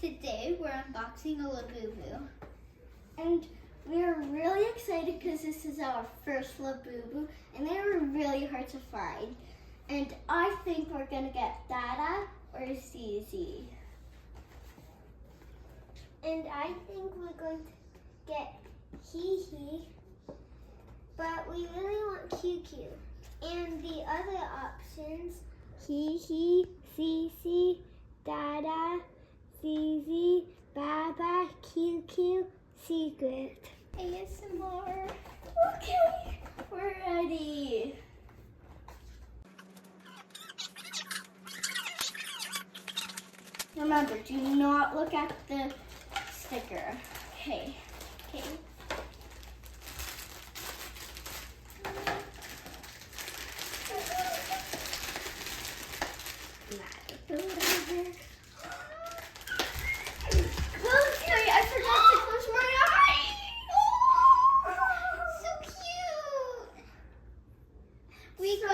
today we're unboxing a Labubu. And we're really excited because this is our first Labubu and they were really hard to find. And I think we're gonna get Dada or ZZ. And I think we're going to get Hee, but we really want QQ. And the other options, Hee, CC, Dada, ZZ, Baba, QQ, Secret. ASMR. Okay, we're ready. Remember, do not look at the sticker. Okay. Okay, I forgot to close my eyes. So cute. We got